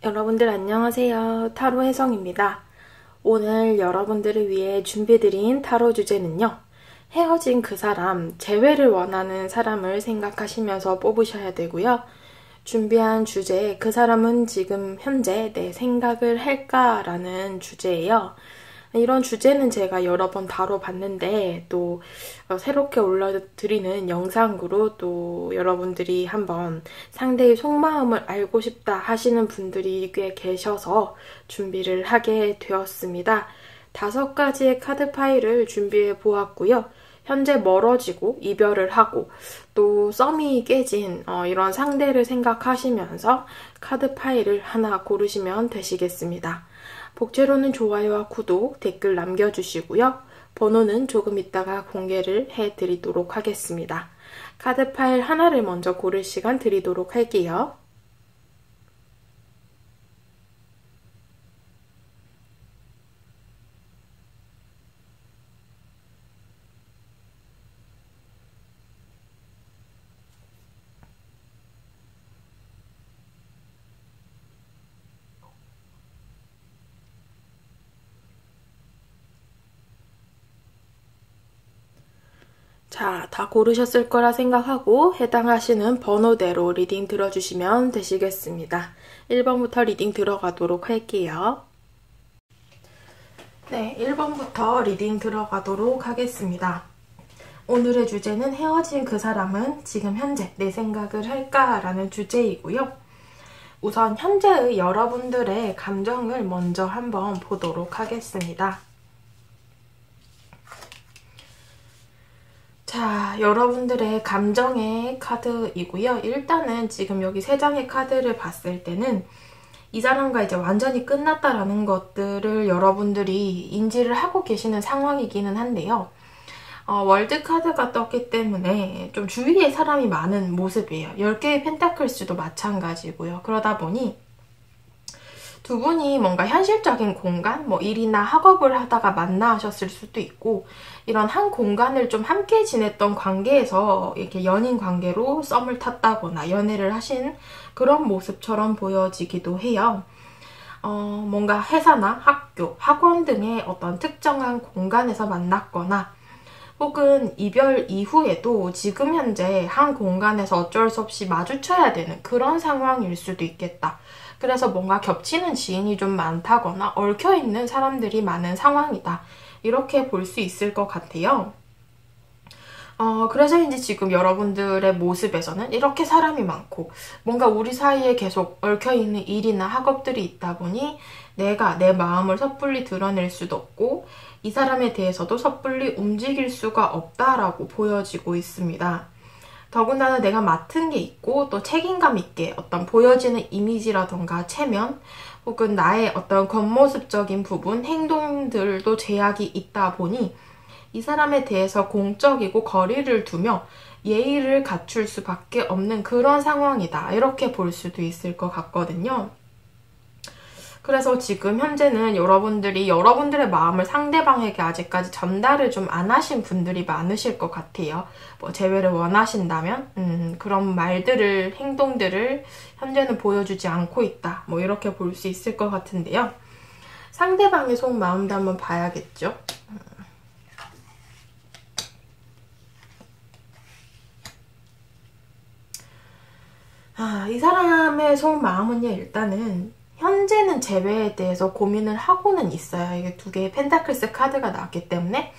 여러분들 안녕하세요. 타로 혜성입니다. 오늘 여러분들을 위해 준비드린 타로 주제는요. 헤어진 그 사람, 재회를 원하는 사람을 생각하시면서 뽑으셔야 되고요. 준비한 주제, 그 사람은 지금 현재 내 생각을 할까라는 주제예요. 이런 주제는 제가 여러 번 다뤄봤는데 또 새롭게 올려드리는 영상으로 또 여러분들이 한번 상대의 속마음을 알고 싶다 하시는 분들이 꽤 계셔서 준비를 하게 되었습니다. 5가지의 카드 파일을 준비해 보았고요. 현재 멀어지고 이별을 하고 또 썸이 깨진 이런 상대를 생각하시면서 카드 파일을 하나 고르시면 되시겠습니다. 복제로는 좋아요와 구독, 댓글 남겨주시고요. 번호는 조금 이따가 공개를 해드리도록 하겠습니다. 카드 파일 하나를 먼저 고를 시간 드리도록 할게요. 자, 다 고르셨을 거라 생각하고 해당하시는 번호대로 리딩 들어주시면 되시겠습니다. 1번부터 리딩 들어가도록 할게요. 네, 1번부터 리딩 들어가도록 하겠습니다. 오늘의 주제는 헤어진 그 사람은 지금 현재 내 생각을 할까라는 주제이고요. 우선 현재의 여러분들의 감정을 먼저 한번 보도록 하겠습니다. 자, 여러분들의 감정의 카드이고요. 일단은 지금 여기 3장의 카드를 봤을 때는 이 사람과 이제 완전히 끝났다라는 것들을 여러분들이 인지를 하고 계시는 상황이기는 한데요. 월드 카드가 떴기 때문에 좀 주위에 사람이 많은 모습이에요. 10개의 펜타클스도 마찬가지고요. 그러다 보니 두 분이 뭔가 현실적인 공간, 뭐 일이나 학업을 하다가 만나셨을 수도 있고 이런 한 공간을 좀 함께 지냈던 관계에서 이렇게 연인 관계로 썸을 탔다거나 연애를 하신 그런 모습처럼 보여지기도 해요. 뭔가 회사나 학교, 학원 등의 어떤 특정한 공간에서 만났거나 혹은 이별 이후에도 지금 현재 한 공간에서 어쩔 수 없이 마주쳐야 되는 그런 상황일 수도 있겠다. 그래서 뭔가 겹치는 지인이 좀 많다거나 얽혀있는 사람들이 많은 상황이다. 이렇게 볼 수 있을 것 같아요. 그래서인지 지금 여러분들의 모습에서는 이렇게 사람이 많고 뭔가 우리 사이에 계속 얽혀있는 일이나 학업들이 있다 보니 내가 내 마음을 섣불리 드러낼 수도 없고 이 사람에 대해서도 섣불리 움직일 수가 없다라고 보여지고 있습니다. 더군다나 내가 맡은 게 있고 또 책임감 있게 어떤 보여지는 이미지라던가 체면 혹은 나의 어떤 겉모습적인 부분, 행동들도 제약이 있다 보니 이 사람에 대해서 공적이고 거리를 두며 예의를 갖출 수밖에 없는 그런 상황이다. 이렇게 볼 수도 있을 것 같거든요. 그래서 지금 현재는 여러분들이 여러분들의 마음을 상대방에게 아직까지 전달을 좀 안 하신 분들이 많으실 것 같아요. 뭐 재회를 원하신다면 그런 말들을, 행동들을 현재는 보여주지 않고 있다. 뭐 이렇게 볼 수 있을 것 같은데요. 상대방의 속마음도 한번 봐야겠죠. 이 사람의 속마음은요, 일단은 현재는 재회에 대해서 고민을 하고는 있어요. 이게 2개의 펜타클스 카드가 나왔기 때문에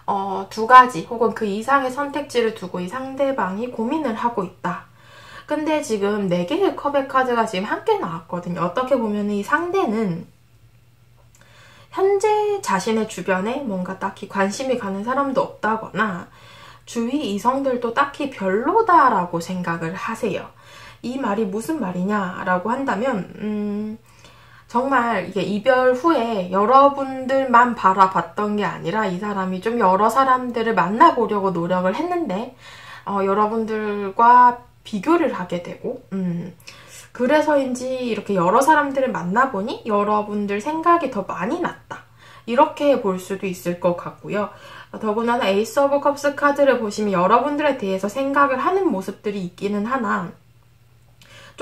2가지 혹은 그 이상의 선택지를 두고 이 상대방이 고민을 하고 있다. 근데 지금 4개의 컵의 카드가 지금 함께 나왔거든요. 어떻게 보면 이 상대는 현재 자신의 주변에 뭔가 딱히 관심이 가는 사람도 없다거나 주위 이성들도 딱히 별로다라고 생각을 하세요. 이 말이 무슨 말이냐라고 한다면 정말 이게 이별 후에 여러분들만 바라봤던 게 아니라 이 사람이 좀 여러 사람들을 만나보려고 노력을 했는데 여러분들과 비교를 하게 되고 그래서인지 이렇게 여러 사람들을 만나보니 여러분들 생각이 더 많이 났다. 이렇게 볼 수도 있을 것 같고요. 더군다나 에이스 오브 컵스 카드를 보시면 여러분들에 대해서 생각을 하는 모습들이 있기는 하나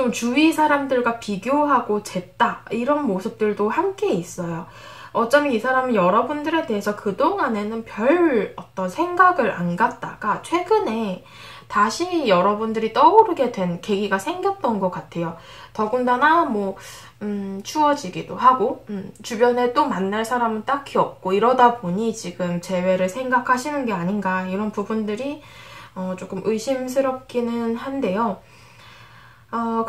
좀 주위 사람들과 비교하고 쟀다 이런 모습들도 함께 있어요. 어쩌면 이 사람은 여러분들에 대해서 그동안에는 별 어떤 생각을 안 갖다가 최근에 다시 여러분들이 떠오르게 된 계기가 생겼던 것 같아요. 더군다나 추워지기도 하고 주변에 또 만날 사람은 딱히 없고 이러다 보니 지금 재회를 생각하시는 게 아닌가 이런 부분들이 조금 의심스럽기는 한데요.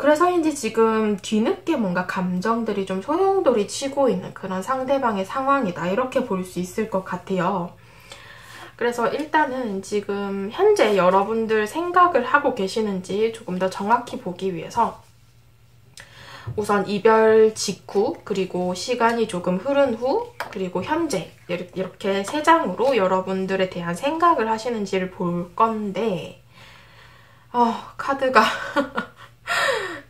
그래서인지 지금 뒤늦게 뭔가 감정들이 좀 소용돌이 치고 있는 그런 상대방의 상황이다 이렇게 볼 수 있을 것 같아요. 그래서 일단은 지금 현재 여러분들 생각을 하고 계시는지 조금 더 정확히 보기 위해서 우선 이별 직후, 그리고 시간이 조금 흐른 후, 그리고 현재 이렇게 세 장으로 여러분들에 대한 생각을 하시는지를 볼 건데 카드가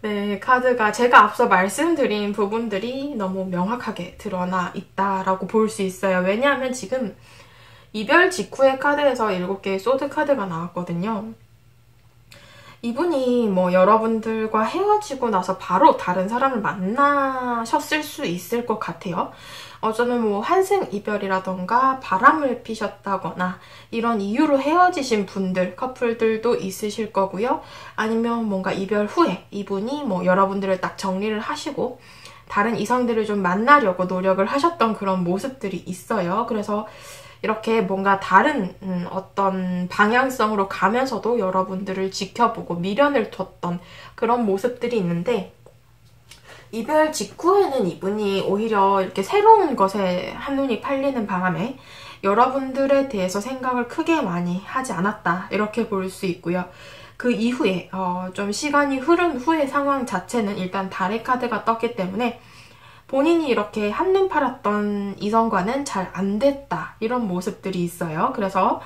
네, 카드가 제가 앞서 말씀드린 부분들이 너무 명확하게 드러나 있다라고 볼 수 있어요. 왜냐하면 지금 이별 직후의 카드에서 7개의 소드 카드가 나왔거든요. 이분이 여러분들과 헤어지고 나서 바로 다른 사람을 만나셨을 수 있을 것 같아요. 어쩌면 환승 이별이라던가 바람을 피셨다거나 이런 이유로 헤어지신 분들, 커플들도 있으실 거고요. 아니면 뭔가 이별 후에 이분이 여러분들을 딱 정리를 하시고 다른 이성들을 좀 만나려고 노력을 하셨던 그런 모습들이 있어요. 그래서 이렇게 뭔가 다른 어떤 방향성으로 가면서도 여러분들을 지켜보고 미련을 뒀던 그런 모습들이 있는데 이별 직후에는 이분이 오히려 이렇게 새로운 것에 한눈이 팔리는 바람에 여러분들에 대해서 생각을 크게 많이 하지 않았다 이렇게 볼 수 있고요. 그 이후에 좀 시간이 흐른 후의 상황 자체는 일단 달의 카드가 떴기 때문에 본인이 이렇게 한눈 팔았던 이성과는 잘 안 됐다 이런 모습들이 있어요. 그래서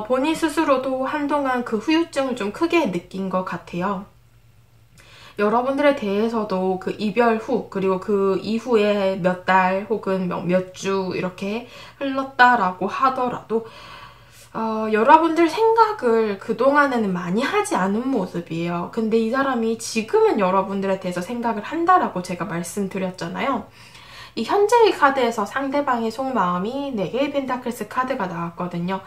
본인 스스로도 한동안 그 후유증을 좀 크게 느낀 것 같아요. 여러분들에 대해서도 그 이별 후 그리고 그 이후에 몇 달 혹은 몇 주 이렇게 흘렀다라고 하더라도 여러분들 생각을 그동안에는 많이 하지 않은 모습이에요. 근데 이 사람이 지금은 여러분들에 대해서 생각을 한다라고 제가 말씀드렸잖아요. 이 현재의 카드에서 상대방의 속마음이 4개의 펜타클스 카드가 나왔거든요.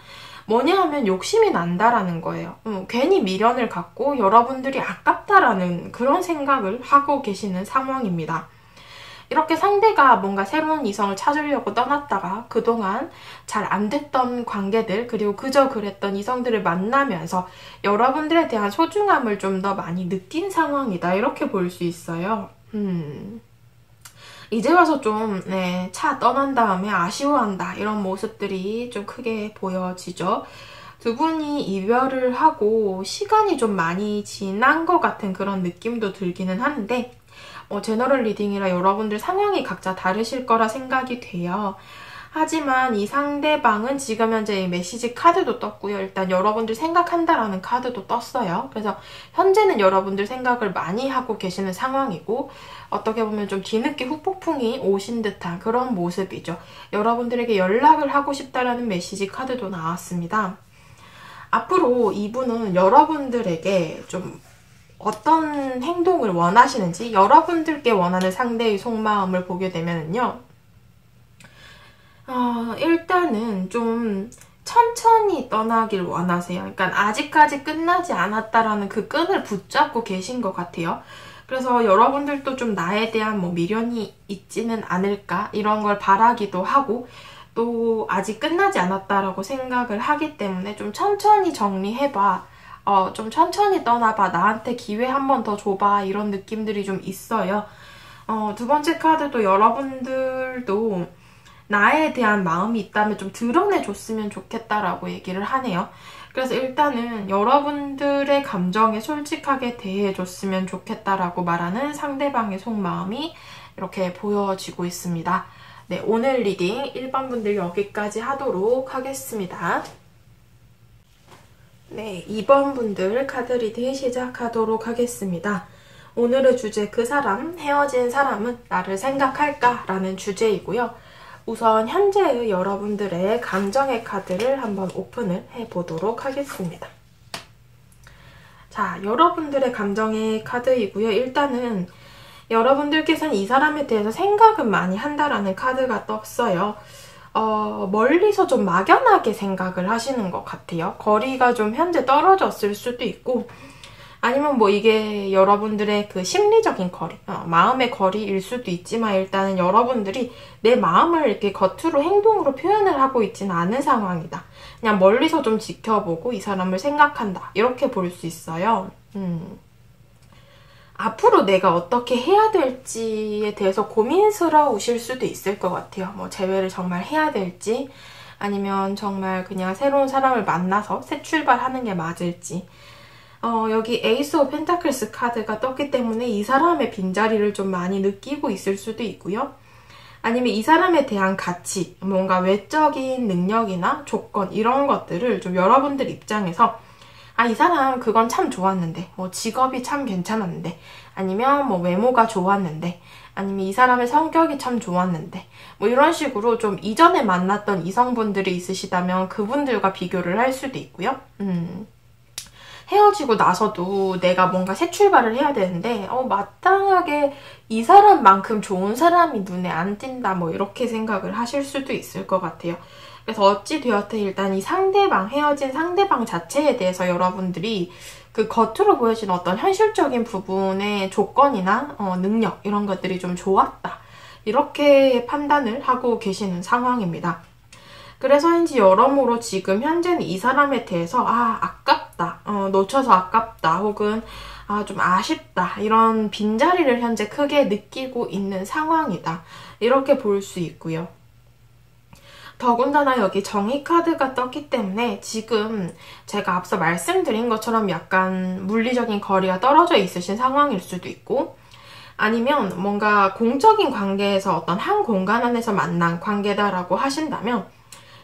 뭐냐 하면 욕심이 난다라는 거예요. 괜히 미련을 갖고 여러분들이 아깝다라는 그런 생각을 하고 계시는 상황입니다. 이렇게 상대가 뭔가 새로운 이성을 찾으려고 떠났다가 그동안 잘 안 됐던 관계들 그리고 그저 그랬던 이성들을 만나면서 여러분들에 대한 소중함을 좀 더 많이 느낀 상황이다 이렇게 볼 수 있어요. 이제 와서 좀 차 떠난 다음에 아쉬워한다 이런 모습들이 좀 크게 보여지죠. 두 분이 이별을 하고 시간이 좀 많이 지난 것 같은 그런 느낌도 들기는 하는데 제너럴 리딩이라 여러분들 상황이 각자 다르실 거라 생각이 돼요. 하지만 이 상대방은 지금 현재 메시지 카드도 떴고요. 일단 여러분들 생각한다라는 카드도 떴어요. 그래서 현재는 여러분들 생각을 많이 하고 계시는 상황이고 어떻게 보면 좀 뒤늦게 후폭풍이 오신 듯한 그런 모습이죠. 여러분들에게 연락을 하고 싶다라는 메시지 카드도 나왔습니다. 앞으로 이분은 여러분들에게 좀 어떤 행동을 원하시는지 여러분들께 원하는 상대의 속마음을 보게 되면은요. 일단은 좀 천천히 떠나길 원하세요. 그러니까 아직까지 끝나지 않았다라는 그 끈을 붙잡고 계신 것 같아요. 그래서 여러분들도 좀 나에 대한 미련이 있지는 않을까 이런 걸 바라기도 하고 또 아직 끝나지 않았다라고 생각을 하기 때문에 좀 천천히 정리해봐. 좀 천천히 떠나봐. 나한테 기회 한 번 더 줘봐. 이런 느낌들이 좀 있어요. 두 번째 카드도 여러분들도 나에 대한 마음이 있다면 좀 드러내줬으면 좋겠다라고 얘기를 하네요. 그래서 일단은 여러분들의 감정에 솔직하게 대해줬으면 좋겠다라고 말하는 상대방의 속마음이 이렇게 보여지고 있습니다. 네, 오늘 리딩 1번 분들 여기까지 하도록 하겠습니다. 네, 2번 분들 카드 리딩 시작하도록 하겠습니다. 오늘의 주제 그 사람, 헤어진 사람은 나를 생각할까? 라는 주제이고요. 우선 현재의 여러분들의 감정의 카드를 한번 오픈을 해보도록 하겠습니다. 자, 여러분들의 감정의 카드이고요. 일단은 여러분들께서는 이 사람에 대해서 생각은 많이 한다라는 카드가 떴어요. 멀리서 좀 막연하게 생각을 하시는 것 같아요. 거리가 좀 현재 떨어졌을 수도 있고, 아니면 뭐 이게 여러분들의 그 심리적인 거리, 마음의 거리일 수도 있지만 일단은 여러분들이 내 마음을 이렇게 겉으로 행동으로 표현을 하고 있지는 않은 상황이다. 그냥 멀리서 좀 지켜보고 이 사람을 생각한다. 이렇게 볼 수 있어요. 앞으로 내가 어떻게 해야 될지에 대해서 고민스러우실 수도 있을 것 같아요. 뭐 재회를 정말 해야 될지, 아니면 정말 그냥 새로운 사람을 만나서 새 출발하는 게 맞을지. 여기 에이스 오브 펜타클스 카드가 떴기 때문에 이 사람의 빈자리를 좀 많이 느끼고 있을 수도 있고요. 아니면 이 사람에 대한 가치, 뭔가 외적인 능력이나 조건 이런 것들을 좀 여러분들 입장에서 이 사람 그건 참 좋았는데, 뭐 직업이 참 괜찮았는데, 아니면 뭐 외모가 좋았는데, 아니면 이 사람의 성격이 참 좋았는데, 뭐 이런 식으로 좀 이전에 만났던 이성분들이 있으시다면 그분들과 비교를 할 수도 있고요. 헤어지고 나서도 내가 뭔가 새 출발을 해야 되는데 마땅하게 이 사람만큼 좋은 사람이 눈에 안 띈다 뭐 이렇게 생각을 하실 수도 있을 것 같아요. 그래서 어찌되었든 일단 이 상대방, 헤어진 상대방 자체에 대해서 여러분들이 그 겉으로 보여지는 어떤 현실적인 부분의 조건이나 능력 이런 것들이 좀 좋았다. 이렇게 판단을 하고 계시는 상황입니다. 그래서인지 여러모로 지금 현재는 이 사람에 대해서 아깝다, 놓쳐서 아깝다, 혹은 좀 아쉽다 이런 빈자리를 현재 크게 느끼고 있는 상황이다. 이렇게 볼 수 있고요. 더군다나 여기 정의 카드가 떴기 때문에 지금 제가 앞서 말씀드린 것처럼 약간 물리적인 거리가 떨어져 있으신 상황일 수도 있고, 아니면 뭔가 공적인 관계에서 어떤 한 공간 안에서 만난 관계다라고 하신다면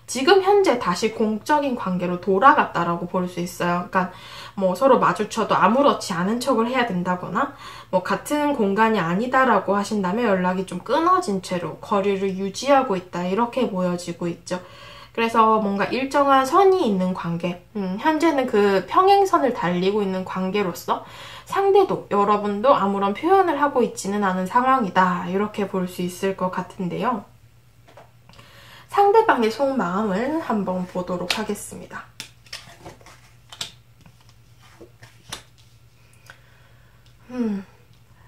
지금 현재 다시 공적인 관계로 돌아갔다라고 볼 수 있어요. 그러니까 뭐 서로 마주쳐도 아무렇지 않은 척을 해야 된다거나 뭐 같은 공간이 아니다라고 하신다면 연락이 좀 끊어진 채로 거리를 유지하고 있다 이렇게 보여지고 있죠. 그래서 뭔가 일정한 선이 있는 관계, 현재는 그 평행선을 달리고 있는 관계로서 상대도 여러분도 아무런 표현을 하고 있지는 않은 상황이다 이렇게 볼 수 있을 것 같은데요. 상대방의 속마음을 한번 보도록 하겠습니다.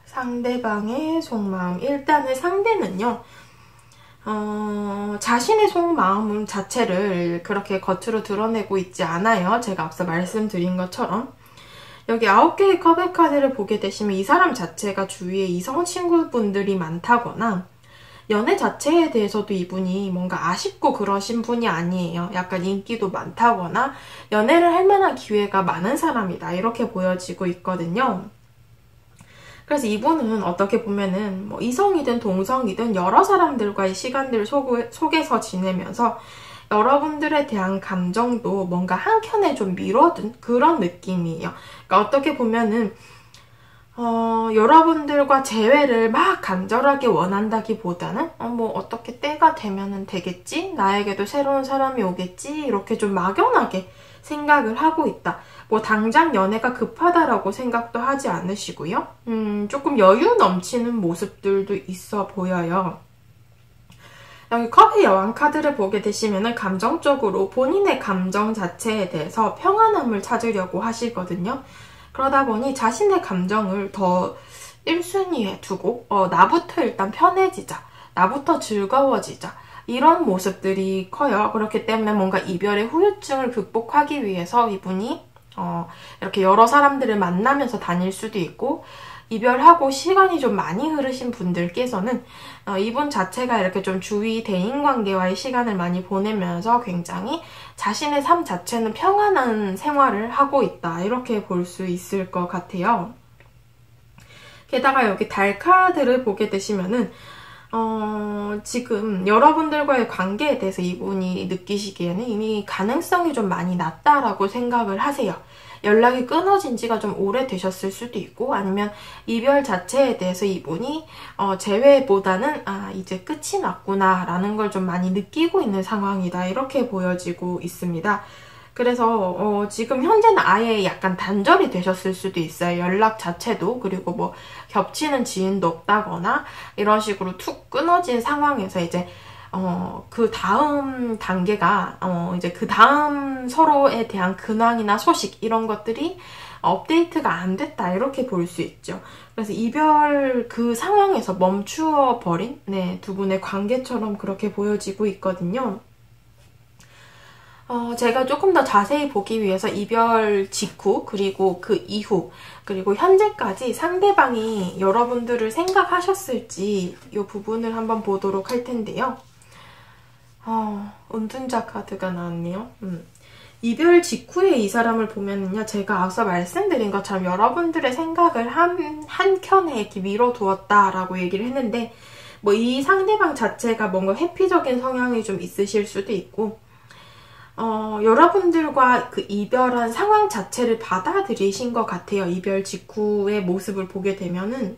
상대방의 속마음. 일단은 상대는요, 자신의 속마음 자체를 그렇게 겉으로 드러내고 있지 않아요. 제가 앞서 말씀드린 것처럼. 여기 9개의 컵의 카드를 보게 되시면 이 사람 자체가 주위에 이성 친구분들이 많다거나 연애 자체에 대해서도 이분이 뭔가 아쉽고 그러신 분이 아니에요. 약간 인기도 많다거나 연애를 할 만한 기회가 많은 사람이다 이렇게 보여지고 있거든요. 그래서 이분은 어떻게 보면은 뭐 이성이든 동성이든 여러 사람들과의 시간들 속에서 지내면서 여러분들에 대한 감정도 뭔가 한켠에 좀 미뤄둔 그런 느낌이에요. 그러니까 어떻게 보면은 여러분들과 재회를 막 간절하게 원한다기보다는 뭐 어떻게 때가 되면은 되겠지? 나에게도 새로운 사람이 오겠지? 이렇게 좀 막연하게 생각을 하고 있다. 뭐 당장 연애가 급하다라고 생각도 하지 않으시고요. 조금 여유 넘치는 모습들도 있어 보여요. 여기 컵의 여왕 카드를 보게 되시면은 감정적으로 본인의 감정 자체에 대해서 평안함을 찾으려고 하시거든요. 그러다 보니 자신의 감정을 더 1순위에 두고 나부터 일단 편해지자, 나부터 즐거워지자 이런 모습들이 커요. 그렇기 때문에 뭔가 이별의 후유증을 극복하기 위해서 이분이 이렇게 여러 사람들을 만나면서 다닐 수도 있고, 이별하고 시간이 좀 많이 흐르신 분들께서는 이분 자체가 이렇게 좀 주위 대인관계와의 시간을 많이 보내면서 굉장히 자신의 삶 자체는 평안한 생활을 하고 있다 이렇게 볼 수 있을 것 같아요. 게다가 여기 달 카드를 보게 되시면은 지금 여러분들과의 관계에 대해서 이분이 느끼시기에는 이미 가능성이 좀 많이 낮다라고 생각을 하세요. 연락이 끊어진 지가 좀 오래되셨을 수도 있고, 아니면 이별 자체에 대해서 이분이 재회보다는 이제 끝이 났구나 라는 걸 좀 많이 느끼고 있는 상황이다 이렇게 보여지고 있습니다. 그래서 지금 현재는 아예 약간 단절이 되셨을 수도 있어요. 연락 자체도. 그리고 뭐 겹치는 지인도 없다거나 이런 식으로 툭 끊어진 상황에서 이제 그 다음 단계가 이제 그 다음 서로에 대한 근황이나 소식 이런 것들이 업데이트가 안 됐다 이렇게 볼 수 있죠. 그래서 이별 그 상황에서 멈추어 버린 두 분의 관계처럼 그렇게 보여지고 있거든요. 제가 조금 더 자세히 보기 위해서 이별 직후, 그리고 그 이후, 그리고 현재까지 상대방이 여러분들을 생각하셨을지 이 부분을 한번 보도록 할 텐데요. 은둔자 카드가 나왔네요. 이별 직후에 이 사람을 보면은요, 제가 앞서 말씀드린 것처럼 여러분들의 생각을 한켠에 이렇게 밀어두었다라고 얘기를 했는데, 뭐 이 상대방 자체가 뭔가 회피적인 성향이 좀 있으실 수도 있고, 여러분들과 그 이별한 상황 자체를 받아들이신 것 같아요. 이별 직후의 모습을 보게 되면은.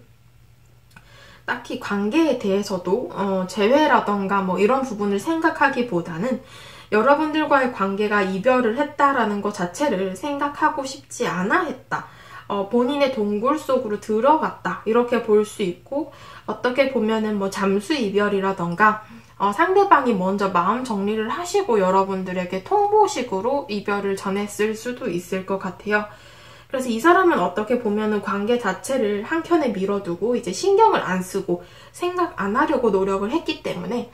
딱히 관계에 대해서도 재회라던가 뭐 이런 부분을 생각하기보다는 여러분들과의 관계가 이별을 했다라는 것 자체를 생각하고 싶지 않아 했다. 본인의 동굴 속으로 들어갔다. 이렇게 볼 수 있고, 어떻게 보면은 뭐 잠수 이별이라던가 상대방이 먼저 마음 정리를 하시고 여러분들에게 통보식으로 이별을 전했을 수도 있을 것 같아요. 그래서 이 사람은 어떻게 보면은 관계 자체를 한켠에 밀어두고 이제 신경을 안 쓰고 생각 안 하려고 노력을 했기 때문에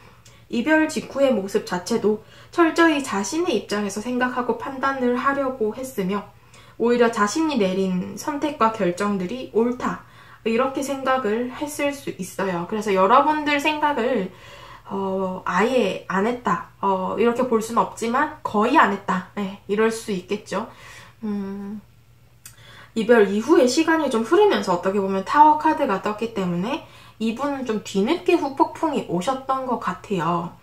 이별 직후의 모습 자체도 철저히 자신의 입장에서 생각하고 판단을 하려고 했으며, 오히려 자신이 내린 선택과 결정들이 옳다 이렇게 생각을 했을 수 있어요. 그래서 여러분들 생각을 아예 안 했다 이렇게 볼 수는 없지만 거의 안 했다 이럴 수 있겠죠. 이별 이후에 시간이 좀 흐르면서 어떻게 보면 타워 카드가 떴기 때문에 이분은 좀 뒤늦게 후폭풍이 오셨던 것 같아요.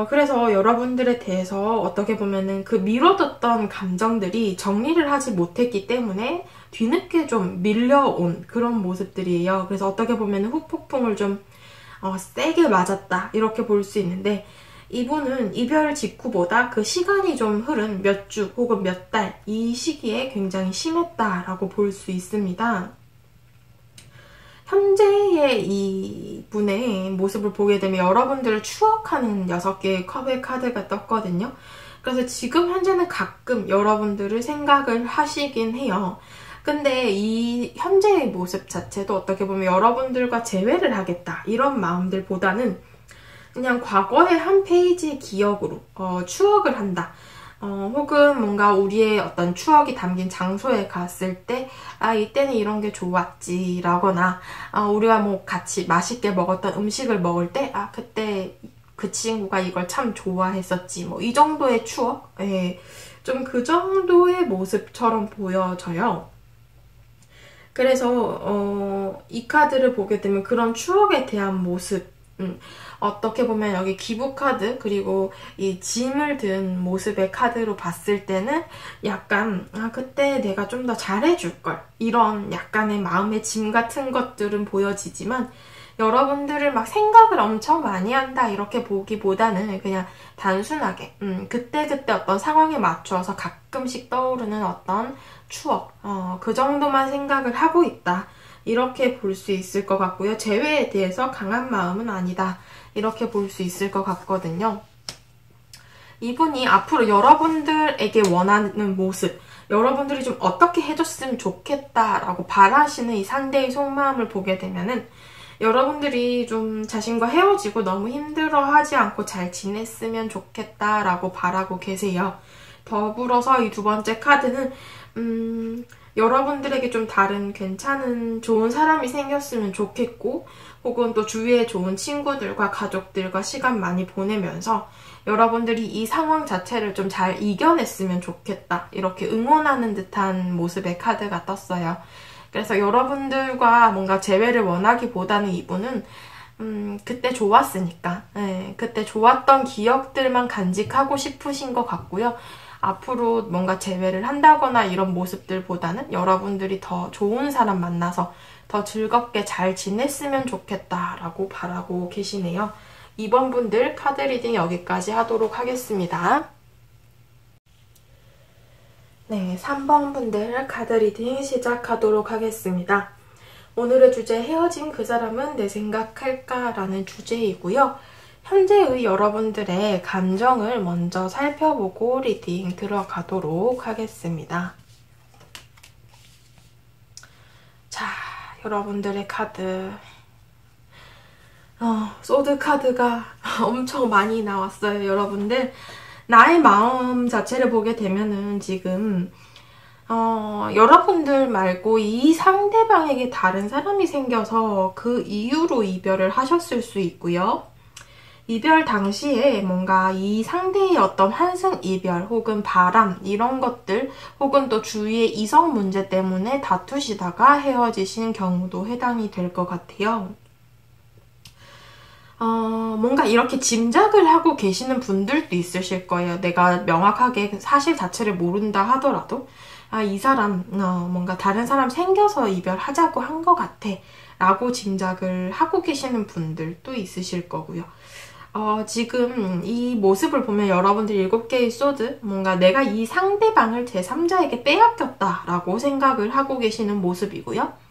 그래서 여러분들에 대해서 어떻게 보면은 그 미뤄뒀던 감정들이 정리를 하지 못했기 때문에 뒤늦게 좀 밀려온 그런 모습들이에요. 그래서 어떻게 보면은 후폭풍을 좀 세게 맞았다 이렇게 볼 수 있는데, 이분은 이별 직후보다 그 시간이 좀 흐른 몇 주 혹은 몇 달 이 시기에 굉장히 심했다라고 볼 수 있습니다. 현재의 이분의 모습을 보게 되면 여러분들을 추억하는 6개의 컵의 카드가 떴거든요. 그래서 지금 현재는 가끔 여러분들을 생각을 하시긴 해요. 근데 이 현재의 모습 자체도 어떻게 보면 여러분들과 재회를 하겠다 이런 마음들보다는 그냥 과거의 한 페이지의 기억으로 추억을 한다. 혹은 뭔가 우리의 어떤 추억이 담긴 장소에 갔을 때 이때는 이런 게 좋았지 라거나 우리가 뭐 같이 맛있게 먹었던 음식을 먹을 때 그때 그 친구가 이걸 참 좋아했었지 뭐 이 정도의 추억? 좀 그 정도의 모습처럼 보여져요. 그래서 이 카드를 보게 되면 그런 추억에 대한 모습, 어떻게 보면 여기 기부 카드 그리고 이 짐을 든 모습의 카드로 봤을 때는 약간 그때 내가 좀 더 잘해줄걸 이런 약간의 마음의 짐 같은 것들은 보여지지만, 여러분들을 막 생각을 엄청 많이 한다 이렇게 보기보다는 그냥 단순하게 그때그때 어떤 상황에 맞추어서 가끔씩 떠오르는 어떤 추억 그 정도만 생각을 하고 있다 이렇게 볼 수 있을 것 같고요. 재회에 대해서 강한 마음은 아니다 이렇게 볼 수 있을 것 같거든요. 이분이 앞으로 여러분들에게 원하는 모습, 여러분들이 좀 어떻게 해줬으면 좋겠다라고 바라시는 이 상대의 속마음을 보게 되면은 여러분들이 좀 자신과 헤어지고 너무 힘들어하지 않고 잘 지냈으면 좋겠다라고 바라고 계세요. 더불어서 이 두 번째 카드는 여러분들에게 좀 다른 괜찮은 좋은 사람이 생겼으면 좋겠고, 혹은 또 주위에 좋은 친구들과 가족들과 시간 많이 보내면서 여러분들이 이 상황 자체를 좀 잘 이겨냈으면 좋겠다 이렇게 응원하는 듯한 모습의 카드가 떴어요. 그래서 여러분들과 뭔가 재회를 원하기보다는 이분은 그때 좋았으니까 그때 좋았던 기억들만 간직하고 싶으신 것 같고요. 앞으로 뭔가 재회를 한다거나 이런 모습들보다는 여러분들이 더 좋은 사람 만나서 더 즐겁게 잘 지냈으면 좋겠다라고 바라고 계시네요. 이번 분들 카드 리딩 여기까지 하도록 하겠습니다. 네, 3번 분들 카드 리딩 시작하도록 하겠습니다. 오늘의 주제 헤어진 그 사람은 내 생각할까? 라는 주제이고요. 현재의 여러분들의 감정을 먼저 살펴보고 리딩 들어가도록 하겠습니다. 자, 여러분들의 카드. 소드 카드가 엄청 많이 나왔어요, 여러분들. 나의 마음 자체를 보게 되면은 지금 여러분들 말고 이 상대방에게 다른 사람이 생겨서 그 이유로 이별을 하셨을 수 있고요. 이별 당시에 뭔가 이 상대의 어떤 환승 이별 혹은 바람 이런 것들 혹은 또 주위의 이성 문제 때문에 다투시다가 헤어지신 경우도 해당이 될 것 같아요. 뭔가 이렇게 짐작을 하고 계시는 분들도 있으실 거예요. 내가 명확하게 사실 자체를 모른다 하더라도 이 사람 뭔가 다른 사람 생겨서 이별하자고 한 것 같아 라고 짐작을 하고 계시는 분들도 있으실 거고요. 지금 이 모습을 보면 여러분들 7개의 소드, 뭔가 내가 이 상대방을 제3자에게 빼앗겼다 라고 생각을 하고 계시는 모습이고요.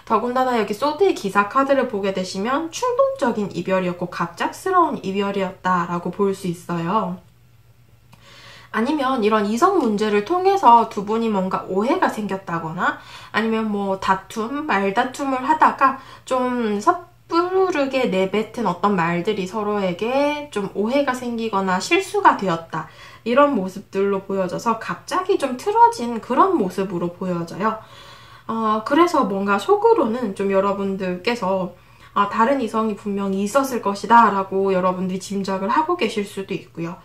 더군다나 여기 소드의 기사 카드를 보게 되시면 충동적인 이별이었고 갑작스러운 이별이었다라고 볼 수 있어요. 아니면 이런 이성 문제를 통해서 두 분이 뭔가 오해가 생겼다거나 아니면 뭐 다툼, 말다툼을 하다가 좀 섣부르게 내뱉은 어떤 말들이 서로에게 좀 오해가 생기거나 실수가 되었다. 이런 모습들로 보여져서 갑자기 좀 틀어진 그런 모습으로 보여져요. 그래서 뭔가 속으로는 좀 여러분들께서 다른 이성이 분명히 있었을 것이다 라고 여러분들이 짐작을 하고 계실 수도 있고요.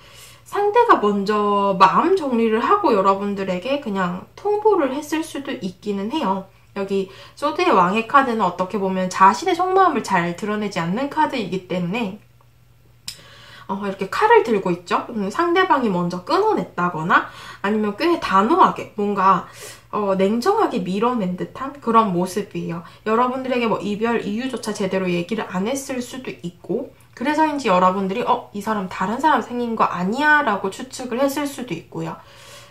상대가 먼저 마음 정리를 하고 여러분들에게 그냥 통보를 했을 수도 있기는 해요. 여기 소드의 왕의 카드는 어떻게 보면 자신의 속마음을 잘 드러내지 않는 카드이기 때문에 이렇게 칼을 들고 있죠. 상대방이 먼저 끊어냈다거나 아니면 꽤 단호하게 뭔가 냉정하게 밀어낸 듯한 그런 모습이에요. 여러분들에게 뭐 이별 이유조차 제대로 얘기를 안 했을 수도 있고 그래서인지 여러분들이 이 사람 다른 사람 생긴 거 아니야? 라고 추측을 했을 수도 있고요.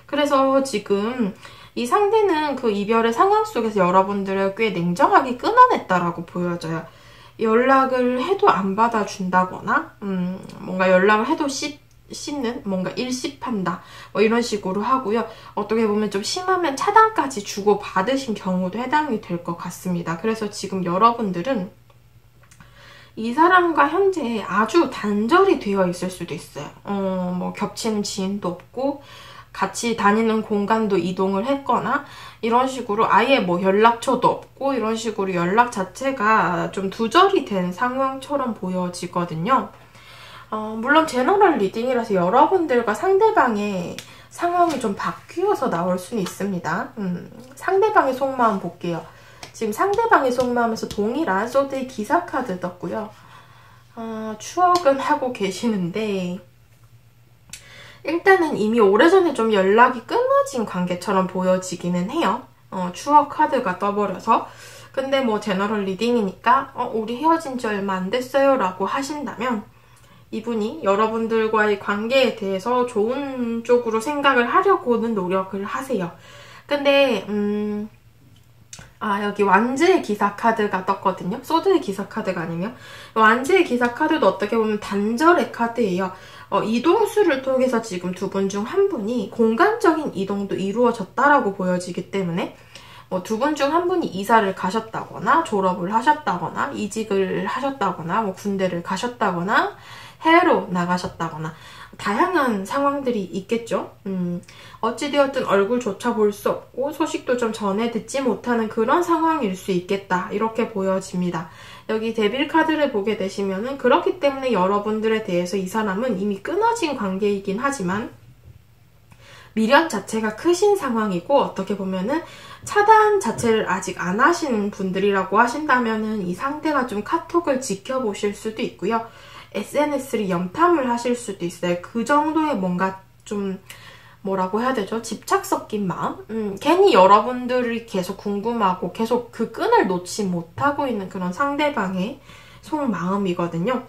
그래서 지금 이 상대는 그 이별의 상황 속에서 여러분들을 꽤 냉정하게 끊어냈다라고 보여져요. 연락을 해도 안 받아준다거나 뭔가 연락을 해도 씻는 뭔가 일십한다 뭐 이런 식으로 하고요. 어떻게 보면 좀 심하면 차단까지 주고 받으신 경우도 해당이 될 것 같습니다. 그래서 지금 여러분들은 이 사람과 현재 아주 단절이 되어 있을 수도 있어요. 뭐 겹치는 지인도 없고 같이 다니는 공간도 이동을 했거나 이런 식으로 아예 뭐 연락처도 없고 이런 식으로 연락 자체가 좀 두절이 된 상황처럼 보여지거든요. 물론 제너럴 리딩이라서 여러분들과 상대방의 상황이 좀 바뀌어서 나올 수는 있습니다. 상대방의 속마음 볼게요. 지금 상대방의 속마음에서 동일한 소드의 기사 카드 떴고요. 추억은 하고 계시는데 일단은 이미 오래전에 좀 연락이 끊어진 관계처럼 보여지기는 해요. 추억 카드가 떠버려서. 근데 뭐 제너럴 리딩이니까 우리 헤어진 지 얼마 안 됐어요 라고 하신다면 이분이 여러분들과의 관계에 대해서 좋은 쪽으로 생각을 하려고는 노력을 하세요. 근데 여기 완즈의 기사 카드가 떴거든요. 소드의 기사 카드가 아니며 완즈의 기사 카드도 어떻게 보면 단절의 카드예요. 이동수를 통해서 지금 두 분 중 한 분이 공간적인 이동도 이루어졌다라고 보여지기 때문에 두 분 중 한 분이 이사를 가셨다거나 졸업을 하셨다거나 이직을 하셨다거나 뭐 군대를 가셨다거나 해외로 나가셨다거나 다양한 상황들이 있겠죠. 어찌되었든 얼굴조차 볼 수 없고 소식도 좀 전해 듣지 못하는 그런 상황일 수 있겠다. 이렇게 보여집니다. 여기 데빌 카드를 보게 되시면은 그렇기 때문에 여러분들에 대해서 이 사람은 이미 끊어진 관계이긴 하지만 미련 자체가 크신 상황이고 어떻게 보면은 차단 자체를 아직 안 하시는 분들이라고 하신다면은 이 상대가 좀 카톡을 지켜보실 수도 있고요. SNS를 염탐을 하실 수도 있어요. 그 정도의 뭔가 좀 뭐라고 해야 되죠? 집착 섞인 마음? 괜히 여러분들이 계속 궁금하고 계속 그 끈을 놓지 못하고 있는 그런 상대방의 속마음이거든요.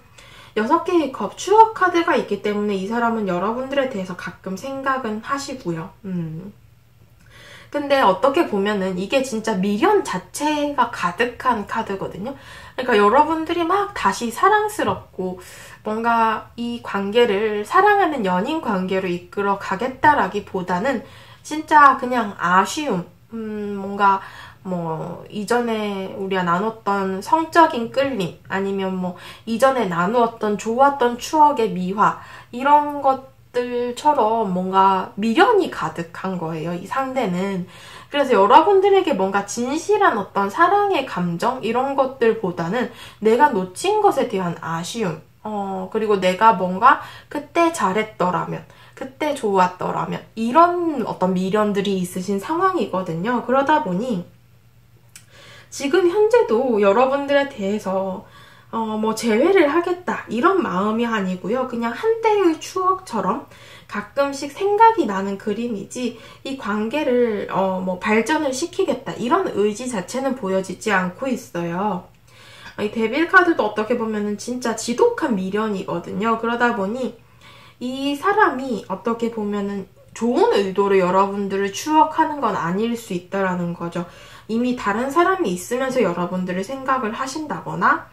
6개의 컵 추억 카드가 있기 때문에 이 사람은 여러분들에 대해서 가끔 생각은 하시고요. 근데 어떻게 보면은 이게 진짜 미련 자체가 가득한 카드거든요. 그러니까 여러분들이 막 다시 사랑스럽고 뭔가 이 관계를 사랑하는 연인 관계로 이끌어 가겠다라기보다는 진짜 그냥 아쉬움, 뭔가 뭐 이전에 우리가 나눴던 성적인 끌림, 아니면 뭐 이전에 나누었던 좋았던 추억의 미화, 이런 것들처럼 뭔가 미련이 가득한 거예요, 이 상대는. 그래서 여러분들에게 뭔가 진실한 어떤 사랑의 감정 이런 것들보다는 내가 놓친 것에 대한 아쉬움, 그리고 내가 뭔가 그때 잘했더라면, 그때 좋았더라면, 이런 어떤 미련들이 있으신 상황이거든요. 그러다 보니 지금 현재도 여러분들에 대해서 뭐 재회를 하겠다 이런 마음이 아니고요. 그냥 한때의 추억처럼 가끔씩 생각이 나는 그림이지, 이 관계를 뭐 발전을 시키겠다 이런 의지 자체는 보여지지 않고 있어요. 이 데빌 카드도 어떻게 보면은 진짜 지독한 미련이거든요. 그러다 보니 이 사람이 어떻게 보면은 좋은 의도로 여러분들을 추억하는 건 아닐 수 있다라는 거죠. 이미 다른 사람이 있으면서 여러분들을 생각을 하신다거나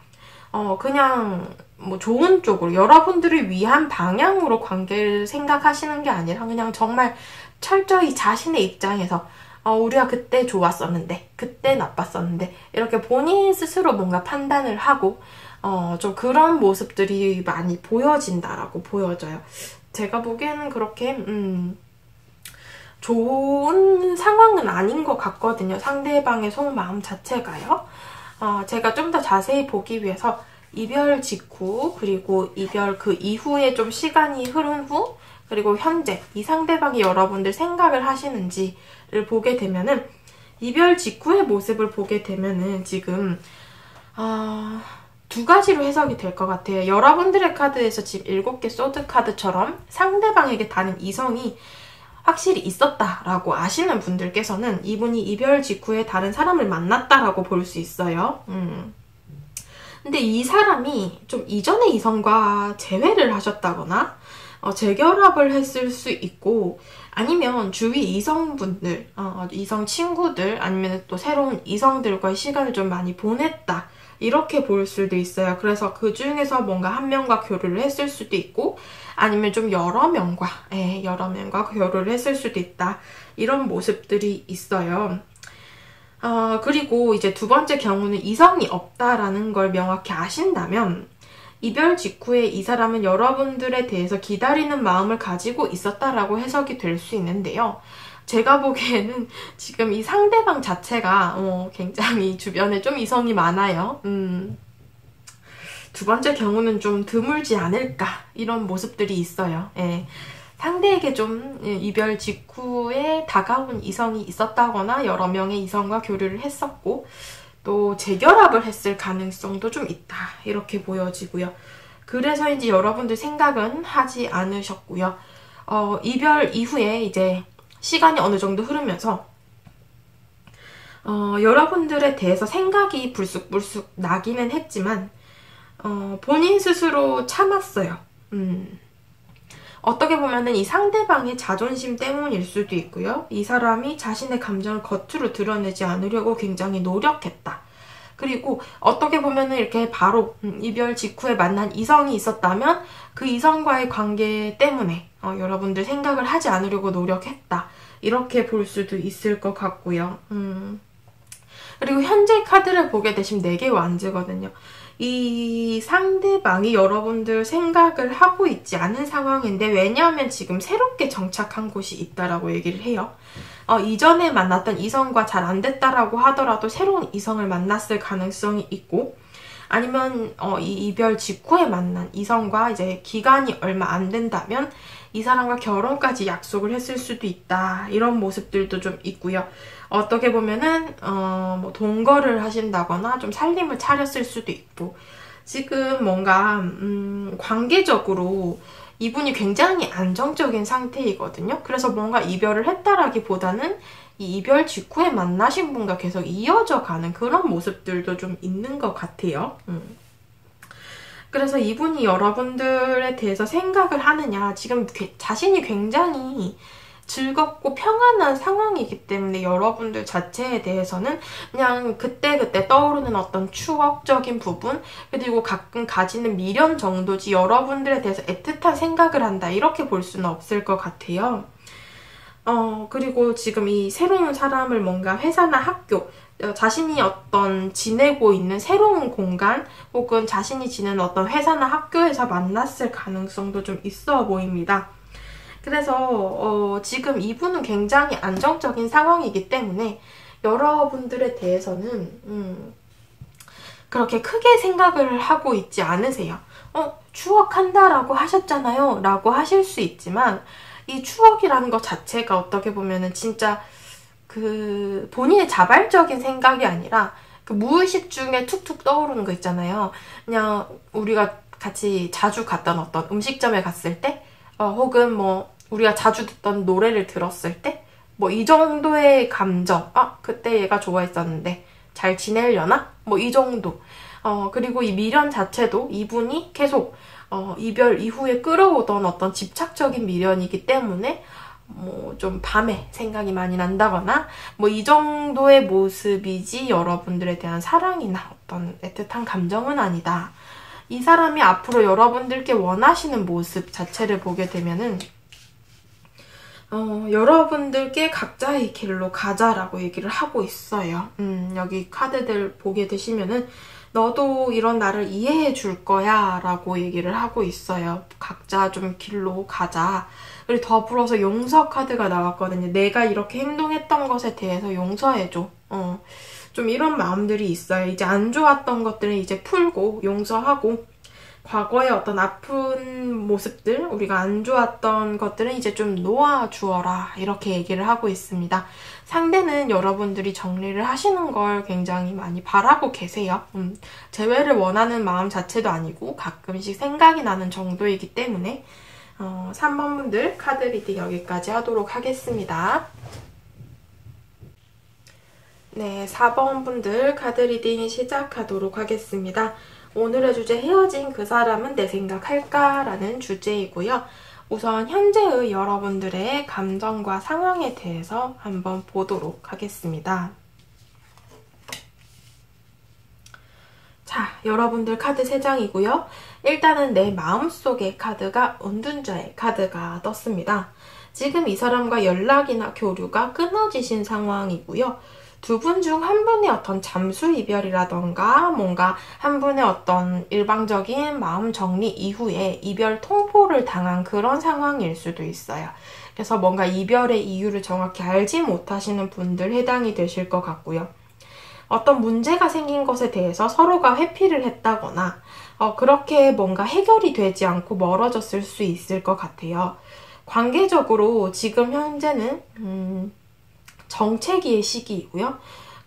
그냥 뭐 좋은 쪽으로 여러분들을 위한 방향으로 관계를 생각하시는 게 아니라 그냥 정말 철저히 자신의 입장에서 우리가 그때 좋았었는데, 그때 나빴었는데, 이렇게 본인 스스로 뭔가 판단을 하고, 좀 그런 모습들이 많이 보여진다라고 보여져요. 제가 보기에는 그렇게, 좋은 상황은 아닌 것 같거든요. 상대방의 속마음 자체가요. 제가 좀 더 자세히 보기 위해서 이별 직후, 그리고 이별 그 이후에 좀 시간이 흐른 후, 그리고 현재 이 상대방이 여러분들 생각을 하시는지를 보게 되면은, 이별 직후의 모습을 보게 되면은 지금 두 가지로 해석이 될 것 같아요. 여러분들의 카드에서 지금 7개 소드 카드처럼 상대방에게 다른 이성이 확실히 있었다라고 아시는 분들께서는 이분이 이별 직후에 다른 사람을 만났다라고 볼 수 있어요. 근데 이 사람이 좀 이전의 이성과 재회를 하셨다거나 재결합을 했을 수 있고, 아니면 주위 이성분들, 이성 친구들, 아니면 또 새로운 이성들과의 시간을 좀 많이 보냈다, 이렇게 볼 수도 있어요. 그래서 그 중에서 뭔가 한 명과 교류를 했을 수도 있고, 아니면 좀 여러 명과 교류를 했을 수도 있다, 이런 모습들이 있어요. 그리고 이제 두 번째 경우는 이성이 없다라는 걸 명확히 아신다면, 이별 직후에 이 사람은 여러분들에 대해서 기다리는 마음을 가지고 있었다라고 해석이 될 수 있는데요. 제가 보기에는 지금 이 상대방 자체가 굉장히 주변에 좀 이성이 많아요. 두 번째 경우는 좀 드물지 않을까, 이런 모습들이 있어요. 예. 상대에게 좀 이별 직후에 다가온 이성이 있었다거나 여러 명의 이성과 교류를 했었고, 또 재결합을 했을 가능성도 좀 있다, 이렇게 보여지고요. 그래서인지 여러분들 생각은 하지 않으셨고요. 이별 이후에 이제 시간이 어느 정도 흐르면서 여러분들에 대해서 생각이 불쑥불쑥 나기는 했지만 본인 스스로 참았어요. 어떻게 보면은 이 상대방의 자존심 때문일 수도 있고요. 이 사람이 자신의 감정을 겉으로 드러내지 않으려고 굉장히 노력했다. 그리고 어떻게 보면은 이렇게 바로 이별 직후에 만난 이성이 있었다면 그 이성과의 관계 때문에 여러분들 생각을 하지 않으려고 노력했다, 이렇게 볼 수도 있을 것 같고요. 그리고 현재 카드를 보게 되시면 4개의 완즈거든요. 이 상대방이 여러분들 생각을 하고 있지 않은 상황인데, 왜냐하면 지금 새롭게 정착한 곳이 있다라고 얘기를 해요. 이전에 만났던 이성과 잘 안 됐다라고 하더라도 새로운 이성을 만났을 가능성이 있고, 아니면 이 이별 직후에 만난 이성과 이제 기간이 얼마 안 된다면 이 사람과 결혼까지 약속을 했을 수도 있다, 이런 모습들도 좀 있고요. 어떻게 보면은 뭐 동거를 하신다거나 좀 살림을 차렸을 수도 있고, 지금 뭔가 관계적으로 이분이 굉장히 안정적인 상태이거든요. 그래서 뭔가 이별을 했다라기보다는 이 이별 직후에 만나신 분과 계속 이어져 가는 그런 모습들도 좀 있는 것 같아요. 그래서 이분이 여러분들에 대해서 생각을 하느냐, 지금 자신이 굉장히 즐겁고 평안한 상황이기 때문에 여러분들 자체에 대해서는 그냥 그때그때 떠오르는 어떤 추억적인 부분, 그리고 가끔 가지는 미련 정도지 여러분들에 대해서 애틋한 생각을 한다, 이렇게 볼 수는 없을 것 같아요. 그리고 지금 이 새로운 사람을 뭔가 회사나 학교, 자신이 어떤 지내고 있는 새로운 공간, 혹은 자신이 지내는 어떤 회사나 학교에서 만났을 가능성도 좀 있어 보입니다. 그래서 지금 이분은 굉장히 안정적인 상황이기 때문에 여러분들에 대해서는 그렇게 크게 생각을 하고 있지 않으세요. 추억한다라고 하셨잖아요 라고 하실 수 있지만, 이 추억이라는 것 자체가 어떻게 보면은 진짜 그 본인의 자발적인 생각이 아니라 그 무의식 중에 툭툭 떠오르는 거 있잖아요. 그냥 우리가 같이 자주 갔던 어떤 음식점에 갔을 때, 혹은 뭐 우리가 자주 듣던 노래를 들었을 때, 뭐 이 정도의 감정, 그때 얘가 좋아했었는데 잘 지내려나? 뭐 이 정도. 그리고 이 미련 자체도 이분이 계속 이별 이후에 끌어오던 어떤 집착적인 미련이기 때문에 뭐 좀 밤에 생각이 많이 난다거나 뭐 이 정도의 모습이지, 여러분들에 대한 사랑이나 어떤 애틋한 감정은 아니다. 이 사람이 앞으로 여러분들께 원하시는 모습 자체를 보게 되면은 여러분들께 각자의 길로 가자라고 얘기를 하고 있어요. 여기 카드들 보게 되시면은 너도 이런 나를 이해해 줄 거야 라고 얘기를 하고 있어요. 각자 좀 길로 가자. 그리고 더불어서 용서 카드가 나왔거든요. 내가 이렇게 행동했던 것에 대해서 용서해줘. 좀 이런 마음들이 있어요. 이제 안 좋았던 것들은 이제 풀고 용서하고, 과거의 어떤 아픈 모습들, 우리가 안 좋았던 것들은 이제 좀 놓아주어라, 이렇게 얘기를 하고 있습니다. 상대는 여러분들이 정리를 하시는 걸 굉장히 많이 바라고 계세요. 재회를 원하는 마음 자체도 아니고 가끔씩 생각이 나는 정도이기 때문에 3번 분들 카드 리딩 여기까지 하도록 하겠습니다. 네, 4번 분들 카드 리딩 시작하도록 하겠습니다. 오늘의 주제, 헤어진 그 사람은 내 생각할까? 라는 주제이고요. 우선 현재의 여러분들의 감정과 상황에 대해서 한번 보도록 하겠습니다. 자, 여러분들 카드 3장이고요. 일단은 내 마음속의 카드가 은둔자의 카드가 떴습니다. 지금 이 사람과 연락이나 교류가 끊어지신 상황이고요. 두 분 중 한 분의 어떤 잠수 이별이라던가 뭔가 한 분의 어떤 일방적인 마음 정리 이후에 이별 통보를 당한 그런 상황일 수도 있어요. 그래서 뭔가 이별의 이유를 정확히 알지 못하시는 분들 해당이 되실 것 같고요. 어떤 문제가 생긴 것에 대해서 서로가 회피를 했다거나 그렇게 뭔가 해결이 되지 않고 멀어졌을 수 있을 것 같아요. 관계적으로 지금 현재는 정체기의 시기이고요.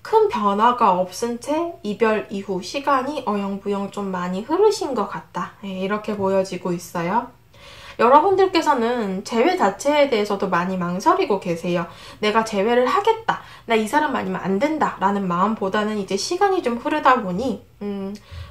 큰 변화가 없은 채 이별 이후 시간이 어영부영 좀 많이 흐르신 것 같다. 이렇게 보여지고 있어요. 여러분들께서는 재회 자체에 대해서도 많이 망설이고 계세요. 내가 재회를 하겠다. 나 이 사람 아니면 안 된다. 라는 마음보다는 이제 시간이 좀 흐르다 보니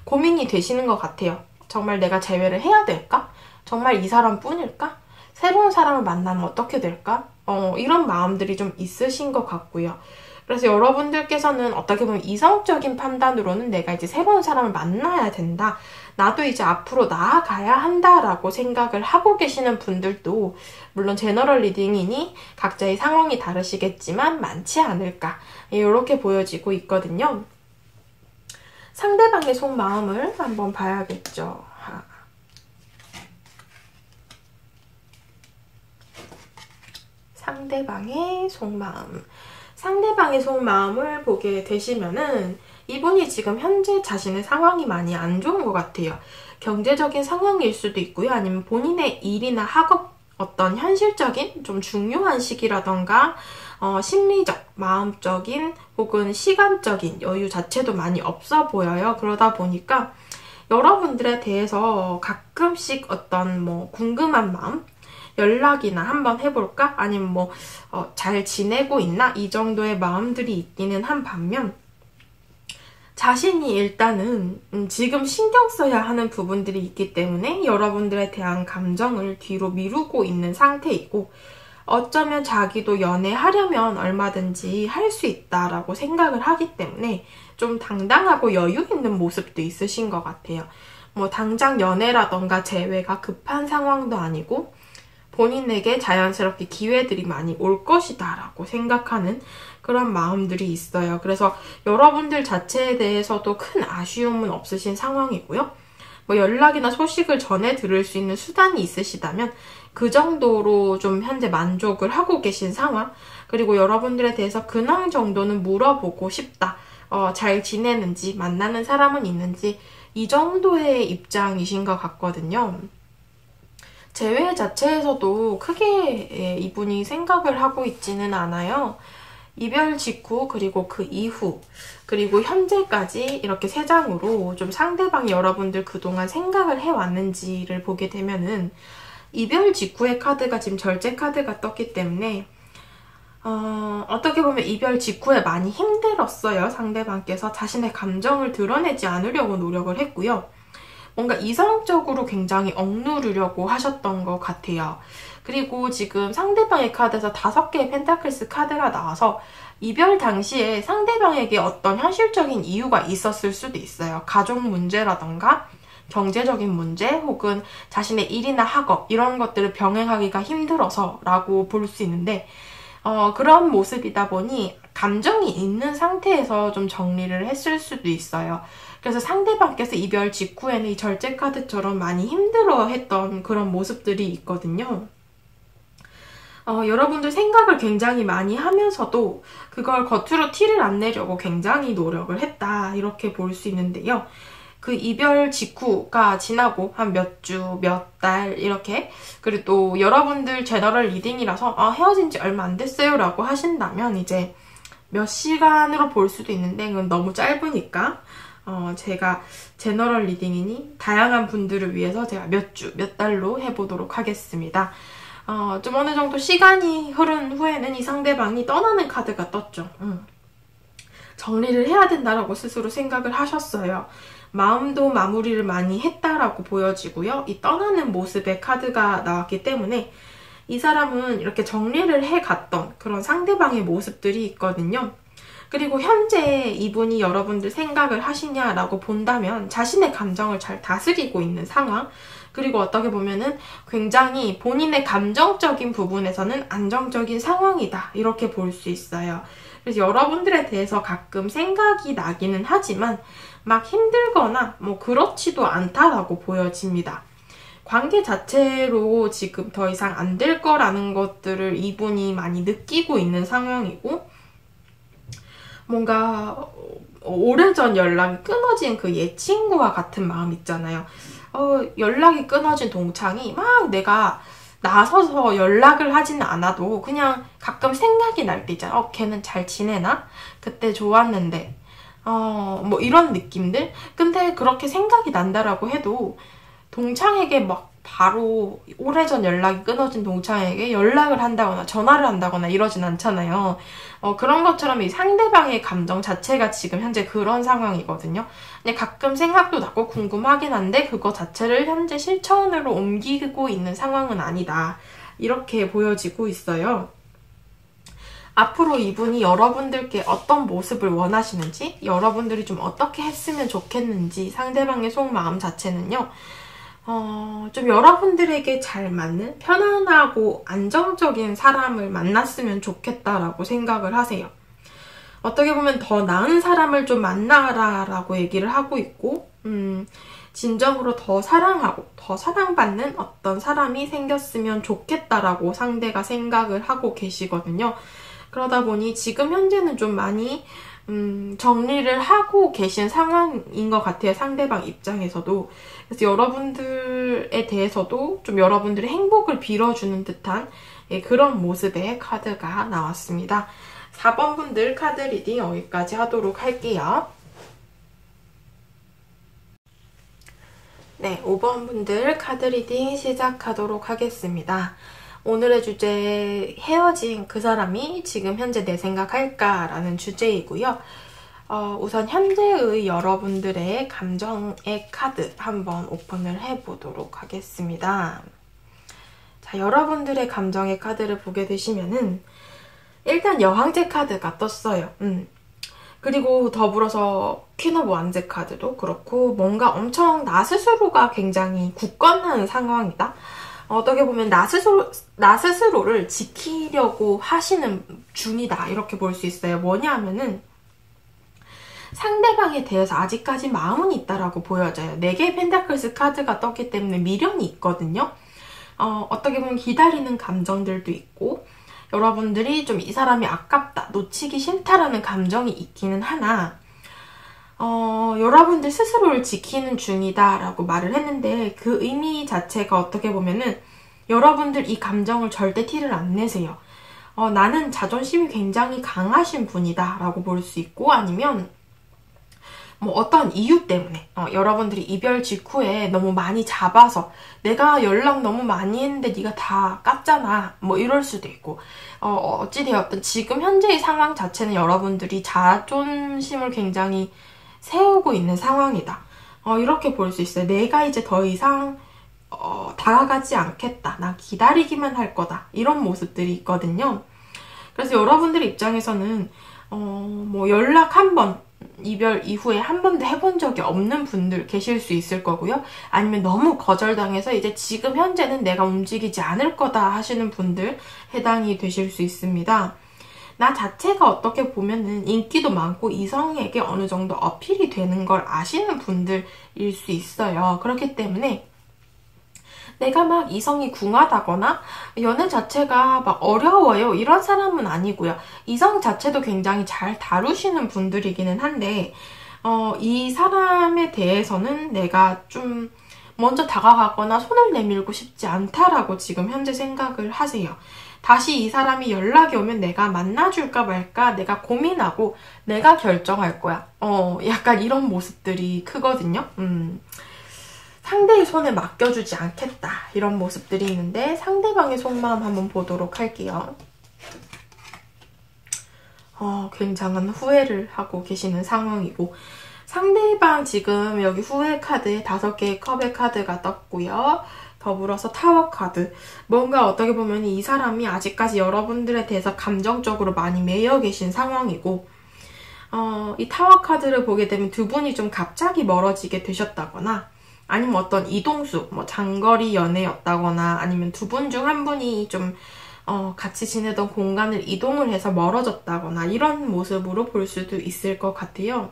고민이 되시는 것 같아요. 정말 내가 재회를 해야 될까? 정말 이 사람뿐일까? 새로운 사람을 만나면 어떻게 될까? 이런 마음들이 좀 있으신 것 같고요. 그래서 여러분들께서는 어떻게 보면 이성적인 판단으로는 내가 이제 새로운 사람을 만나야 된다. 나도 이제 앞으로 나아가야 한다라고 생각을 하고 계시는 분들도 물론 제너럴 리딩이니 각자의 상황이 다르시겠지만 많지 않을까. 이렇게 보여지고 있거든요. 상대방의 속마음을 한번 봐야겠죠. 상대방의 속마음. 상대방의 속마음을 보게 되시면은 이분이 지금 현재 자신의 상황이 많이 안 좋은 것 같아요. 경제적인 상황일 수도 있고요. 아니면 본인의 일이나 학업 어떤 현실적인 좀 중요한 시기라던가 심리적, 마음적인 혹은 시간적인 여유 자체도 많이 없어 보여요. 그러다 보니까 여러분들에 대해서 가끔씩 어떤 뭐 궁금한 마음, 연락이나 한번 해볼까? 아니면 뭐 잘 지내고 있나? 이 정도의 마음들이 있기는 한 반면 자신이 일단은 지금 신경 써야 하는 부분들이 있기 때문에 여러분들에 대한 감정을 뒤로 미루고 있는 상태이고, 어쩌면 자기도 연애하려면 얼마든지 할 수 있다라고 생각을 하기 때문에 좀 당당하고 여유 있는 모습도 있으신 것 같아요. 뭐 당장 연애라던가 재회가 급한 상황도 아니고 본인에게 자연스럽게 기회들이 많이 올 것이다 라고 생각하는 그런 마음들이 있어요. 그래서 여러분들 자체에 대해서도 큰 아쉬움은 없으신 상황이고요. 뭐 연락이나 소식을 전해 들을 수 있는 수단이 있으시다면 그 정도로 좀 현재 만족을 하고 계신 상황, 그리고 여러분들에 대해서 근황 정도는 물어보고 싶다. 잘 지내는지, 만나는 사람은 있는지, 이 정도의 입장이신 것 같거든요. 재회 자체에서도 크게 이분이 생각을 하고 있지는 않아요. 이별 직후, 그리고 그 이후, 그리고 현재까지 이렇게 세 장으로 좀 상대방이 여러분들 그동안 생각을 해왔는지를 보게 되면은 이별 직후의 카드가 지금 절제 카드가 떴기 때문에 어떻게 보면 이별 직후에 많이 힘들었어요. 상대방께서 자신의 감정을 드러내지 않으려고 노력을 했고요. 뭔가 이성적으로 굉장히 억누르려고 하셨던 것 같아요. 그리고 지금 상대방의 카드에서 5개의 펜타클스 카드가 나와서 이별 당시에 상대방에게 어떤 현실적인 이유가 있었을 수도 있어요. 가족 문제라던가 경제적인 문제 혹은 자신의 일이나 학업 이런 것들을 병행하기가 힘들어서 라고 볼 수 있는데 그런 모습이다 보니 감정이 있는 상태에서 좀 정리를 했을 수도 있어요. 그래서 상대방께서 이별 직후에는 이 절제 카드처럼 많이 힘들어했던 그런 모습들이 있거든요. 여러분들 생각을 굉장히 많이 하면서도 그걸 겉으로 티를 안 내려고 굉장히 노력을 했다 이렇게 볼 수 있는데요. 그 이별 직후가 지나고 한 몇 주, 몇 달 이렇게, 그리고 또 여러분들 제너럴 리딩이라서 헤어진 지 얼마 안 됐어요 라고 하신다면 이제 몇 시간으로 볼 수도 있는데 그건 너무 짧으니까 제가 제너럴 리딩이니 다양한 분들을 위해서 제가 몇 주, 몇 달로 해보도록 하겠습니다. 좀 어느 정도 시간이 흐른 후에는 이 상대방이 떠나는 카드가 떴죠. 정리를 해야 된다라고 스스로 생각을 하셨어요. 마음도 마무리를 많이 했다라고 보여지고요. 이 떠나는 모습의 카드가 나왔기 때문에 이 사람은 이렇게 정리를 해갔던 그런 상대방의 모습들이 있거든요. 그리고 현재 이분이 여러분들 생각을 하시냐라고 본다면 자신의 감정을 잘 다스리고 있는 상황, 그리고 어떻게 보면은 굉장히 본인의 감정적인 부분에서는 안정적인 상황이다 이렇게 볼 수 있어요. 그래서 여러분들에 대해서 가끔 생각이 나기는 하지만 막 힘들거나 뭐 그렇지도 않다라고 보여집니다. 관계 자체로 지금 더 이상 안 될 거라는 것들을 이분이 많이 느끼고 있는 상황이고, 뭔가 오래전 연락이 끊어진 그 옛 친구와 같은 마음 있잖아요. 연락이 끊어진 동창이 막 내가 나서서 연락을 하지는 않아도 그냥 가끔 생각이 날 때 있잖아. 걔는 잘 지내나? 그때 좋았는데. 뭐 이런 느낌들? 근데 그렇게 생각이 난다라고 해도 동창에게 막 바로 오래전 연락이 끊어진 동창에게 연락을 한다거나 전화를 한다거나 이러진 않잖아요. 그런 것처럼 이 상대방의 감정 자체가 지금 현재 그런 상황이거든요. 근데 가끔 생각도 나고 궁금하긴 한데 그거 자체를 현재 실천으로 옮기고 있는 상황은 아니다. 이렇게 보여지고 있어요. 앞으로 이분이 여러분들께 어떤 모습을 원하시는지, 여러분들이 좀 어떻게 했으면 좋겠는지 상대방의 속마음 자체는요. 좀 여러분들에게 잘 맞는 편안하고 안정적인 사람을 만났으면 좋겠다라고 생각을 하세요. 어떻게 보면 더 나은 사람을 좀 만나라라고 얘기를 하고 있고, 진정으로 더 사랑하고 더 사랑받는 어떤 사람이 생겼으면 좋겠다라고 상대가 생각을 하고 계시거든요. 그러다 보니 지금 현재는 좀 많이 정리를 하고 계신 상황인 것 같아요. 상대방 입장에서도. 그래서 여러분들에 대해서도 좀 여러분들의 행복을 빌어주는 듯한 그런 모습의 카드가 나왔습니다. 4번 분들 카드 리딩 여기까지 하도록 할게요. 네, 5번 분들 카드 리딩 시작하도록 하겠습니다. 오늘의 주제, 헤어진 그 사람이 지금 현재 내 생각할까라는 주제이고요. 우선 현재의 여러분들의 감정의 카드 한번 오픈을 해보도록 하겠습니다. 자, 여러분들의 감정의 카드를 보게 되시면은 일단 여왕제 카드가 떴어요. 그리고 더불어서 퀸 오브 완제 카드도 그렇고 뭔가 엄청 나 스스로가 굉장히 굳건한 상황이다. 어떻게 보면 나 스스로를 지키려고 하시는 중이다. 이렇게 볼 수 있어요. 뭐냐 하면은 상대방에 대해서 아직까지 마음은 있다라고 보여져요. 4개의 펜타클스 카드가 떴기 때문에 미련이 있거든요. 어떻게 보면 기다리는 감정들도 있고 여러분들이 좀 이 사람이 아깝다, 놓치기 싫다라는 감정이 있기는 하나 여러분들 스스로를 지키는 중이다 라고 말을 했는데 그 의미 자체가 어떻게 보면은 여러분들 이 감정을 절대 티를 안 내세요. 나는 자존심이 굉장히 강하신 분이다 라고 볼 수 있고 아니면 뭐 어떤 이유 때문에 여러분들이 이별 직후에 너무 많이 잡아서 내가 연락 너무 많이 했는데 네가 다 깠잖아 뭐 이럴 수도 있고 어찌되었든 지금 현재의 상황 자체는 여러분들이 자존심을 굉장히 세우고 있는 상황이다. 이렇게 볼 수 있어요. 내가 이제 더 이상 다가가지 않겠다. 나 기다리기만 할 거다. 이런 모습들이 있거든요. 그래서 여러분들 입장에서는 뭐 연락 한 번, 이별 이후에 한 번도 해본 적이 없는 분들 계실 수 있을 거고요. 아니면 너무 거절당해서 이제 지금 현재는 내가 움직이지 않을 거다 하시는 분들 해당이 되실 수 있습니다. 나 자체가 어떻게 보면은 인기도 많고 이성에게 어느 정도 어필이 되는 걸 아시는 분들일 수 있어요. 그렇기 때문에 내가 막 이성이 궁하다거나 연애 자체가 막 어려워요 이런 사람은 아니고요. 이성 자체도 굉장히 잘 다루시는 분들이기는 한데 이 사람에 대해서는 내가 좀 먼저 다가가거나 손을 내밀고 싶지 않다라고 지금 현재 생각을 하세요. 다시 이 사람이 연락이 오면 내가 만나줄까 말까 내가 고민하고 내가 결정할 거야. 약간 이런 모습들이 크거든요. 상대의 손에 맡겨주지 않겠다 이런 모습들이 있는데 상대방의 속마음 한번 보도록 할게요. 굉장한 후회를 하고 계시는 상황이고 상대방 지금 여기 후회 카드에 5개의 컵의 카드가 떴고요. 더불어서 타워 카드. 뭔가 어떻게 보면 이 사람이 아직까지 여러분들에 대해서 감정적으로 많이 매여 계신 상황이고 이 타워 카드를 보게 되면 두 분이 좀 갑자기 멀어지게 되셨다거나 아니면 어떤 이동수, 뭐 장거리 연애였다거나 아니면 두 분 중 한 분이 좀 같이 지내던 공간을 이동을 해서 멀어졌다거나 이런 모습으로 볼 수도 있을 것 같아요.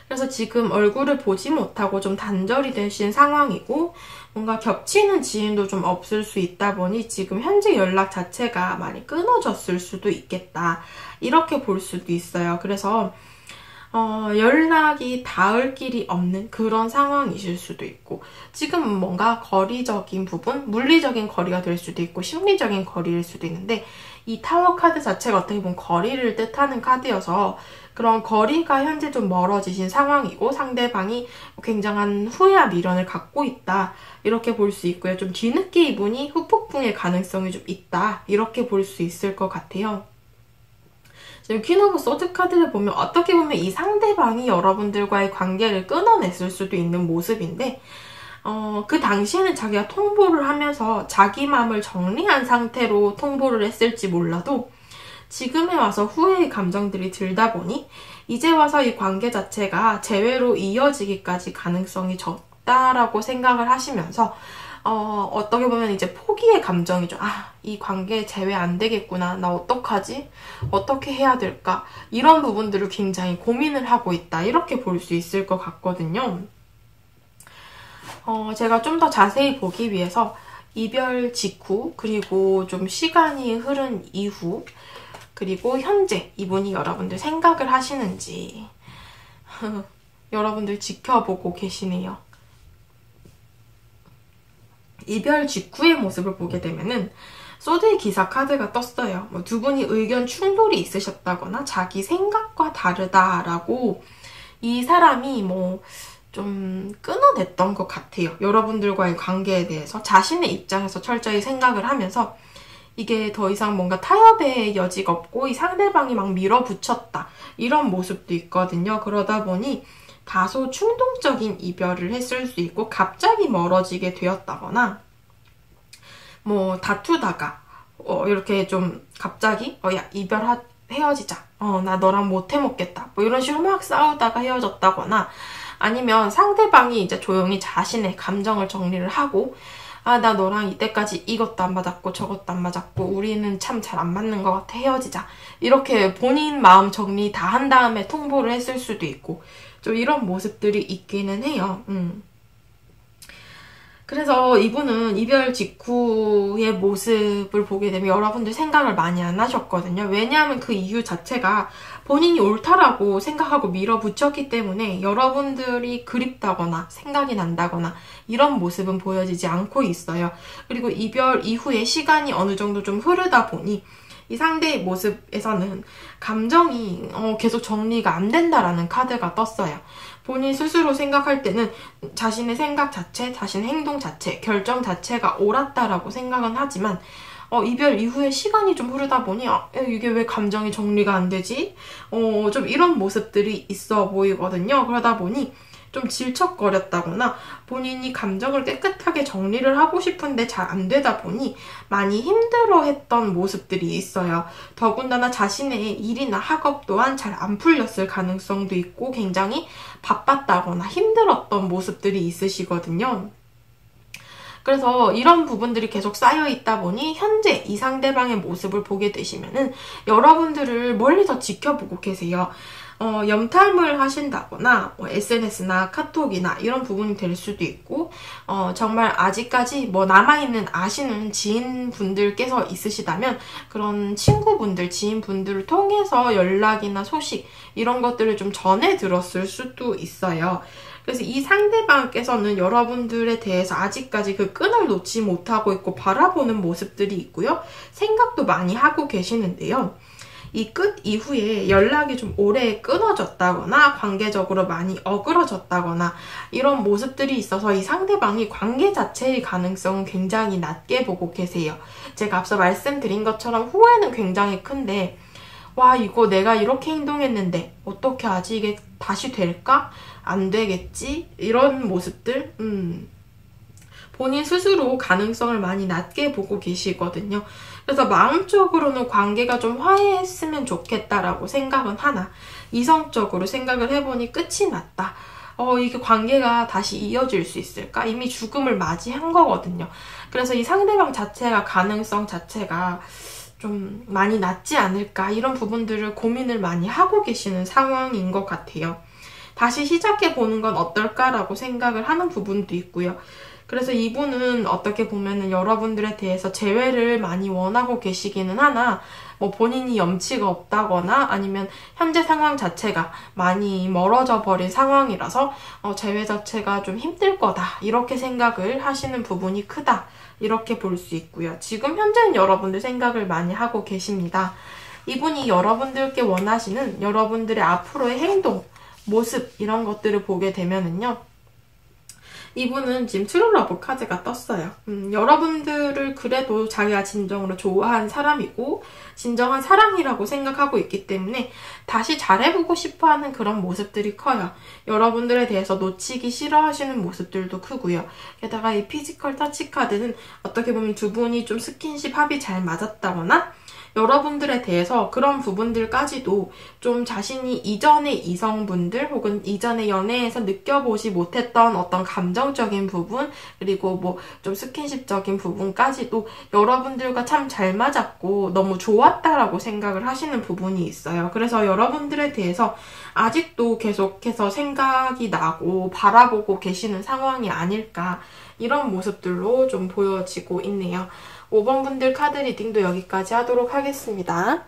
그래서 지금 얼굴을 보지 못하고 좀 단절이 되신 상황이고 뭔가 겹치는 지인도 좀 없을 수 있다 보니 지금 현재 연락 자체가 많이 끊어졌을 수도 있겠다. 이렇게 볼 수도 있어요. 그래서 연락이 닿을 길이 없는 그런 상황이실 수도 있고 지금 뭔가 거리적인 부분, 물리적인 거리가 될 수도 있고 심리적인 거리일 수도 있는데 이 타워 카드 자체가 어떻게 보면 거리를 뜻하는 카드여서 그런 거리가 현재 좀 멀어지신 상황이고 상대방이 굉장한 후회와 미련을 갖고 있다 이렇게 볼 수 있고요. 좀 뒤늦게 이분이 후폭풍의 가능성이 좀 있다 이렇게 볼 수 있을 것 같아요. 지금 퀸 오브 소드 카드를 보면 어떻게 보면 이 상대방이 여러분들과의 관계를 끊어냈을 수도 있는 모습인데 그 당시에는 자기가 통보를 하면서 자기 마음을 정리한 상태로 통보를 했을지 몰라도 지금에 와서 후회의 감정들이 들다 보니 이제 와서 이 관계 자체가 재회로 이어지기까지 가능성이 적다라고 생각을 하시면서 어떻게 보면 이제 포기의 감정이 좀 이 관계 재회 안 되겠구나. 나 어떡하지? 어떻게 해야 될까? 이런 부분들을 굉장히 고민을 하고 있다. 이렇게 볼 수 있을 것 같거든요. 제가 좀 더 자세히 보기 위해서 이별 직후 그리고 좀 시간이 흐른 이후 그리고 현재 이분이 여러분들 생각을 하시는지 여러분들 지켜보고 계시네요. 이별 직후의 모습을 보게 되면은 소드의 기사 카드가 떴어요. 뭐 두 분이 의견 충돌이 있으셨다거나 자기 생각과 다르다라고 이 사람이 뭐 좀 끊어냈던 것 같아요. 여러분들과의 관계에 대해서 자신의 입장에서 철저히 생각을 하면서 이게 더 이상 뭔가 타협의 여지가 없고 이 상대방이 막 밀어붙였다 이런 모습도 있거든요. 그러다 보니 다소 충동적인 이별을 했을 수 있고 갑자기 멀어지게 되었다거나 뭐 다투다가 이렇게 좀 갑자기 야 헤어지자. 나 너랑 못 해먹겠다. 뭐 이런 식으로 막 싸우다가 헤어졌다거나 아니면 상대방이 이제 조용히 자신의 감정을 정리를 하고 나 너랑 이때까지 이것도 안 맞았고 저것도 안 맞았고 우리는 참 잘 안 맞는 것 같아 헤어지자. 이렇게 본인 마음 정리 다 한 다음에 통보를 했을 수도 있고 좀 이런 모습들이 있기는 해요. 그래서 이분은 이별 직후의 모습을 보게 되면 여러분들 생각을 많이 안 하셨거든요. 왜냐하면 그 이유 자체가 본인이 옳다라고 생각하고 밀어붙였기 때문에 여러분들이 그립다거나 생각이 난다거나 이런 모습은 보여지지 않고 있어요. 그리고 이별 이후에 시간이 어느 정도 좀 흐르다 보니 이 상대의 모습에서는 감정이 계속 정리가 안 된다라는 카드가 떴어요. 본인 스스로 생각할 때는 자신의 생각 자체, 자신의 행동 자체, 결정 자체가 옳았다라고 생각은 하지만 이별 이후에 시간이 좀 흐르다 보니 이게 왜 감정이 정리가 안 되지? 좀 이런 모습들이 있어 보이거든요. 그러다 보니 좀 질척거렸다거나 본인이 감정을 깨끗하게 정리를 하고 싶은데 잘 안 되다 보니 많이 힘들어했던 모습들이 있어요. 더군다나 자신의 일이나 학업 또한 잘 안 풀렸을 가능성도 있고 굉장히 바빴다거나 힘들었던 모습들이 있으시거든요. 그래서 이런 부분들이 계속 쌓여있다 보니 현재 이 상대방의 모습을 보게 되시면은 여러분들을 멀리서 지켜보고 계세요. 염탐을 하신다거나 SNS나 카톡이나 이런 부분이 될 수도 있고 정말 아직까지 뭐 남아있는 아시는 지인분들께서 있으시다면 그런 친구분들, 지인분들을 통해서 연락이나 소식 이런 것들을 좀 전해 들었을 수도 있어요. 그래서 이 상대방께서는 여러분들에 대해서 아직까지 그 끈을 놓지 못하고 있고 바라보는 모습들이 있고요. 생각도 많이 하고 계시는데요. 이 끝 이후에 연락이 좀 오래 끊어졌다거나 관계적으로 많이 어그러졌다거나 이런 모습들이 있어서 이 상대방이 관계 자체의 가능성은 굉장히 낮게 보고 계세요. 제가 앞서 말씀드린 것처럼 후회는 굉장히 큰데 와 이거 내가 이렇게 행동했는데 어떻게 하지? 이게 다시 될까? 안 되겠지? 이런 모습들 본인 스스로 가능성을 많이 낮게 보고 계시거든요. 그래서 마음적으로는 관계가 좀 화해했으면 좋겠다라고 생각은 하나 이성적으로 생각을 해보니 끝이 났다. 이게 관계가 다시 이어질 수 있을까? 이미 죽음을 맞이한 거거든요. 그래서 이 상대방 자체가 가능성 자체가 좀 많이 낮지 않을까 이런 부분들을 고민을 많이 하고 계시는 상황인 것 같아요. 다시 시작해보는 건 어떨까라고 생각을 하는 부분도 있고요. 그래서 이분은 어떻게 보면은 여러분들에 대해서 재회를 많이 원하고 계시기는 하나 뭐 본인이 염치가 없다거나 아니면 현재 상황 자체가 많이 멀어져 버린 상황이라서 재회 자체가 좀 힘들 거다 이렇게 생각을 하시는 부분이 크다 이렇게 볼 수 있고요. 지금 현재는 여러분들 생각을 많이 하고 계십니다. 이분이 여러분들께 원하시는 여러분들의 앞으로의 행동, 모습 이런 것들을 보게 되면은요. 이분은 지금 트루러브 카드가 떴어요. 여러분들을 그래도 자기가 진정으로 좋아한 사람이고 진정한 사랑이라고 생각하고 있기 때문에 다시 잘해보고 싶어하는 그런 모습들이 커요. 여러분들에 대해서 놓치기 싫어하시는 모습들도 크고요. 게다가 이 피지컬 터치 카드는 어떻게 보면 두 분이 좀 스킨십 합이 잘 맞았다거나 여러분들에 대해서 그런 부분들까지도 좀 자신이 이전의 이성분들 혹은 이전의 연애에서 느껴보지 못했던 어떤 감정적인 부분 그리고 뭐 좀 스킨십적인 부분까지도 여러분들과 참 잘 맞았고 너무 좋았다라고 생각을 하시는 부분이 있어요. 그래서 여러분들에 대해서 아직도 계속해서 생각이 나고 바라보고 계시는 상황이 아닐까 이런 모습들로 좀 보여지고 있네요. 5번 분들 카드 리딩도 여기까지 하도록 하겠습니다.